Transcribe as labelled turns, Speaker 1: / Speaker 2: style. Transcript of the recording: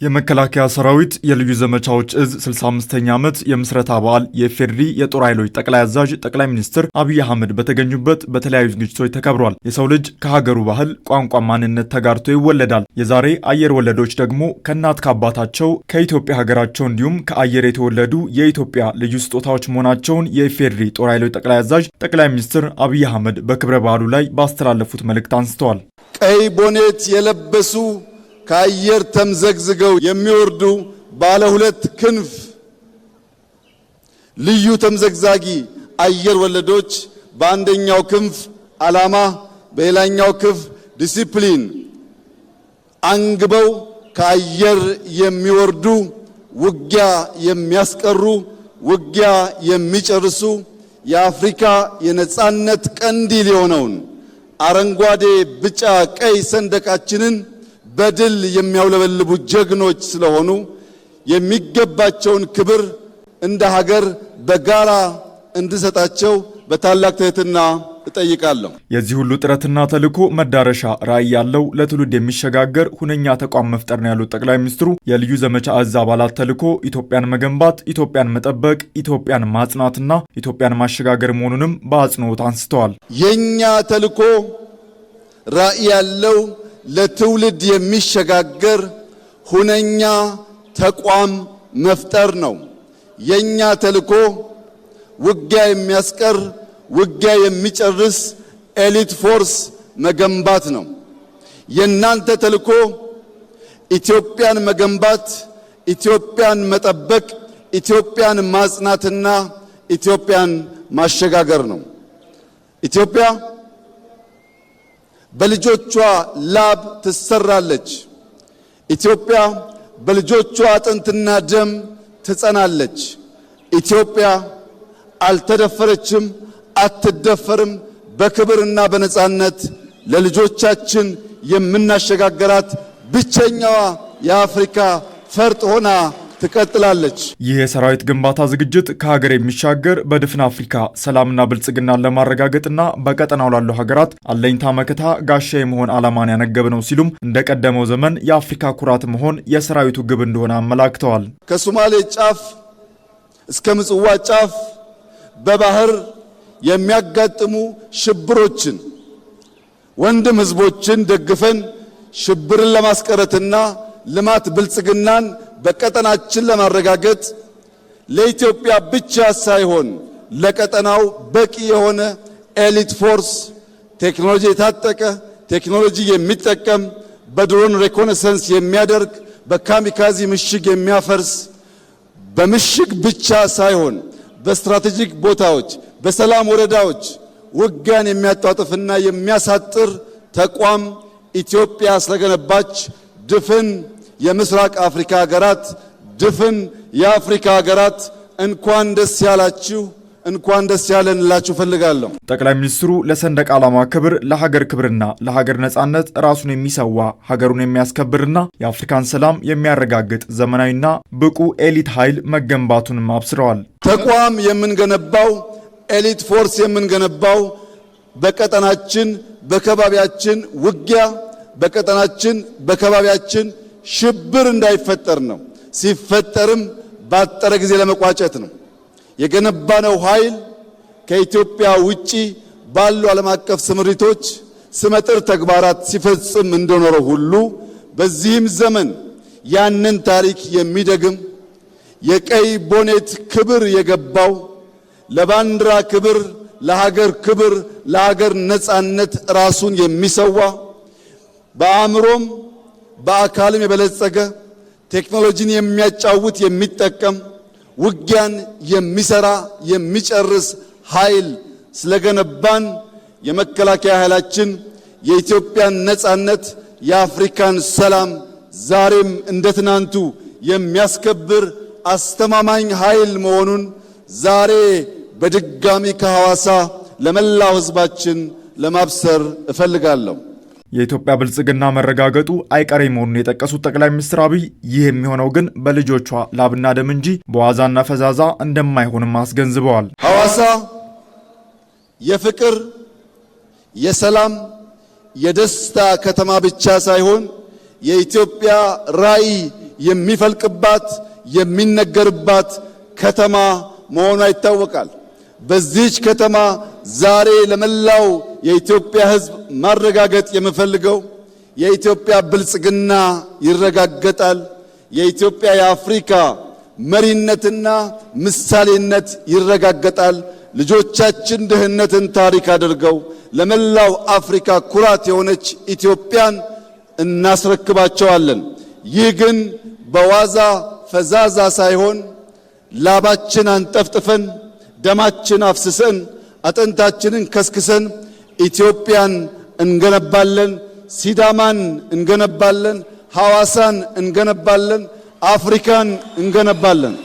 Speaker 1: የመከላከያ ሰራዊት የልዩ ዘመቻዎች እዝ 65ኛ ዓመት የምስረታ በዓል የኢፌዴሪ የጦር ኃይሎች ጠቅላይ አዛዥ ጠቅላይ ሚኒስትር አብይ አህመድ በተገኙበት በተለያዩ ዝግጅቶች ተከብሯል። የሰው ልጅ ከሀገሩ ባህል፣ ቋንቋ፣ ማንነት ተጋርቶ ይወለዳል። የዛሬ አየር ወለዶች ደግሞ ከእናት ከአባታቸው ከኢትዮጵያ ሀገራቸው እንዲሁም ከአየር የተወለዱ የኢትዮጵያ ልዩ ስጦታዎች መሆናቸውን የኢፌዴሪ ጦር ኃይሎች ጠቅላይ አዛዥ ጠቅላይ ሚኒስትር አብይ አህመድ በክብረ በዓሉ ላይ ባስተላለፉት መልእክት አንስተዋል።
Speaker 2: ቀይ ቦኔት የለበሱ ከአየር ተምዘግዝገው የሚወርዱ ባለ ሁለት ክንፍ ልዩ ተምዘግዛጊ አየር ወለዶች በአንደኛው ክንፍ ዓላማ፣ በሌላኛው ክንፍ ዲሲፕሊን አንግበው ከአየር የሚወርዱ ውጊያ የሚያስቀሩ ውጊያ የሚጨርሱ የአፍሪካ የነጻነት ቀንዲል የሆነውን አረንጓዴ፣ ቢጫ፣ ቀይ ሰንደቃችንን በድል የሚያውለበልቡ ጀግኖች ስለሆኑ የሚገባቸውን ክብር እንደ ሀገር በጋራ እንድሰጣቸው በታላቅ ትህትና እጠይቃለሁ።
Speaker 1: የዚህ ሁሉ ጥረትና ተልዕኮ መዳረሻ ራዕይ ያለው ለትውልድ የሚሸጋገር ሁነኛ ተቋም መፍጠር ነው ያሉት ጠቅላይ ሚኒስትሩ የልዩ ዘመቻ እዝ አባላት ተልዕኮ ኢትዮጵያን መገንባት፣ ኢትዮጵያን መጠበቅ፣ ኢትዮጵያን ማጽናትና ኢትዮጵያን ማሸጋገር መሆኑንም በአጽንኦት አንስተዋል።
Speaker 2: የኛ ተልዕኮ ራዕይ ያለው ለትውልድ የሚሸጋገር ሁነኛ ተቋም መፍጠር ነው። የኛ ተልዕኮ ውጊያ የሚያስቀር ውጊያ የሚጨርስ ኤሊት ፎርስ መገንባት ነው። የናንተ ተልዕኮ ኢትዮጵያን መገንባት፣ ኢትዮጵያን መጠበቅ፣ ኢትዮጵያን ማጽናትና ኢትዮጵያን ማሸጋገር ነው። ኢትዮጵያ በልጆቿ ላብ ትሰራለች። ኢትዮጵያ በልጆቿ አጥንትና ደም ትጸናለች። ኢትዮጵያ አልተደፈረችም፣ አትደፈርም። በክብርና በነጻነት ለልጆቻችን የምናሸጋገራት ብቸኛዋ የአፍሪካ ፈርጥ ሆና ትቀጥላለች።
Speaker 1: ይህ የሰራዊት ግንባታ ዝግጅት ከሀገር የሚሻገር በድፍን አፍሪካ ሰላምና ብልጽግናን ለማረጋገጥና በቀጠናው ላሉ ሀገራት አለኝታ መከታ ጋሻ የመሆን ዓላማን ያነገበ ነው ሲሉም እንደቀደመው ዘመን የአፍሪካ ኩራት መሆን የሰራዊቱ ግብ እንደሆነ አመላክተዋል።
Speaker 2: ከሶማሌ ጫፍ እስከ ምጽዋ ጫፍ በባህር የሚያጋጥሙ ሽብሮችን ወንድም ህዝቦችን ደግፈን ሽብርን ለማስቀረትና ልማት ብልጽግናን በቀጠናችን ለማረጋገጥ ለኢትዮጵያ ብቻ ሳይሆን ለቀጠናው በቂ የሆነ ኤሊት ፎርስ ቴክኖሎጂ የታጠቀ ቴክኖሎጂ የሚጠቀም በድሮን ሬኮነሰንስ የሚያደርግ በካሚካዚ ምሽግ የሚያፈርስ በምሽግ ብቻ ሳይሆን በስትራቴጂክ ቦታዎች በሰላም ወረዳዎች ውጊያን የሚያጣጥፍና የሚያሳጥር ተቋም ኢትዮጵያ ስለገነባች ድፍን የምስራቅ አፍሪካ ሀገራት ድፍን የአፍሪካ ሀገራት እንኳን ደስ ያላችሁ እንኳን ደስ ያለን እላችሁ ፈልጋለሁ።
Speaker 1: ጠቅላይ ሚኒስትሩ ለሰንደቅ ዓላማ ክብር፣ ለሀገር ክብርና ለሀገር ነጻነት ራሱን የሚሰዋ ሀገሩን የሚያስከብርና የአፍሪካን ሰላም የሚያረጋግጥ ዘመናዊና ብቁ ኤሊት ኃይል መገንባቱንም አብስረዋል።
Speaker 2: ተቋም የምንገነባው ኤሊት ፎርስ የምንገነባው በቀጠናችን በከባቢያችን ውጊያ በቀጠናችን በከባቢያችን ሽብር እንዳይፈጠር ነው። ሲፈጠርም ባጠረ ጊዜ ለመቋጨት ነው። የገነባነው ኃይል ከኢትዮጵያ ውጪ ባሉ ዓለም አቀፍ ስምሪቶች ስመጥር ተግባራት ሲፈጽም እንደኖረው ሁሉ በዚህም ዘመን ያንን ታሪክ የሚደግም የቀይ ቦኔት ክብር የገባው ለባንዲራ ክብር፣ ለሀገር ክብር፣ ለሀገር ነጻነት ራሱን የሚሰዋ በአእምሮም በአካልም የበለጸገ ቴክኖሎጂን የሚያጫውት የሚጠቀም ውጊያን የሚሰራ የሚጨርስ ኃይል ስለገነባን የመከላከያ ኃይላችን የኢትዮጵያን ነጻነት የአፍሪካን ሰላም ዛሬም እንደ ትናንቱ የሚያስከብር አስተማማኝ ኃይል መሆኑን ዛሬ በድጋሚ ከሐዋሳ ለመላው ሕዝባችን ለማብሰር እፈልጋለሁ።
Speaker 1: የኢትዮጵያ ብልጽግና መረጋገጡ አይቀሬ መሆኑን የጠቀሱት ጠቅላይ ሚኒስትር አብይ ይህ የሚሆነው ግን በልጆቿ ላብና ደም እንጂ በዋዛና ፈዛዛ እንደማይሆንም አስገንዝበዋል።
Speaker 2: ሐዋሳ የፍቅር፣ የሰላም፣ የደስታ ከተማ ብቻ ሳይሆን የኢትዮጵያ ራዕይ የሚፈልቅባት የሚነገርባት ከተማ መሆኗ ይታወቃል። በዚህች ከተማ ዛሬ ለመላው የኢትዮጵያ ሕዝብ ማረጋገጥ የምፈልገው የኢትዮጵያ ብልጽግና ይረጋገጣል። የኢትዮጵያ የአፍሪካ መሪነትና ምሳሌነት ይረጋገጣል። ልጆቻችን ድህነትን ታሪክ አድርገው ለመላው አፍሪካ ኩራት የሆነች ኢትዮጵያን እናስረክባቸዋለን። ይህ ግን በዋዛ ፈዛዛ ሳይሆን ላባችን አንጠፍጥፈን ደማችን አፍስሰን አጥንታችንን ከስክሰን ኢትዮጵያን እንገነባለን። ሲዳማን እንገነባለን። ሐዋሳን እንገነባለን። አፍሪካን እንገነባለን።